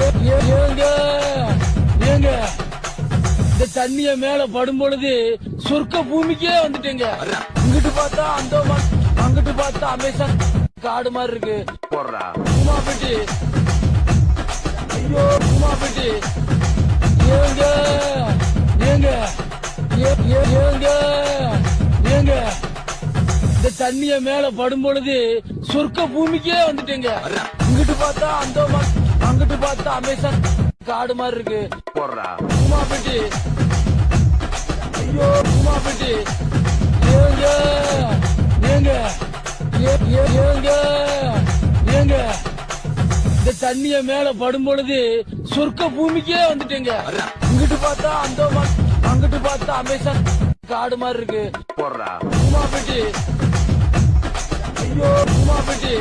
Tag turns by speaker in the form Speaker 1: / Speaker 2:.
Speaker 1: ஏங்க ஏங்க இந்த தண்ணிய மேல படும் பொழுது சொர்க்க பூமிக்கே வந்துட்டேங்க. இங்கிட்டு பார்த்தா அந்தோமான், அங்கிட்டு பார்த்தா அமேசான் காடு மாதிரி இருக்கு. உமா பெட்டி, ஐயோ உமா பெட்டி. ஏங்க ஏங்க ஏங்க ஏங்க இந்த தண்ணிய மேல படும் பொழுது சொர்க்க பூமிக்கே வந்துட்டேங்க. இங்கிட்டு பார்த்தா அந்தோமான், அங்கிட்டு பார்த்தா அமேசான் காடு மாதிரி இருக்கு. உமா பெட்டி, ஐயோ உமா பெட்டி. ஏங்க ஏங்க ஏங்க ஏங்க இந்த தண்ணிய மேல படும் பொழுது சொர்க்க பூமிக்கே வந்துட்டேங்க. இங்கிட்டு பார்த்தா அந்தோமான், அங்கிட்டு பார்த்தா அமேசான் காடு மாதிரி இருக்கு. உமா பெட்டி, ஐயோ உமா பெட்டி.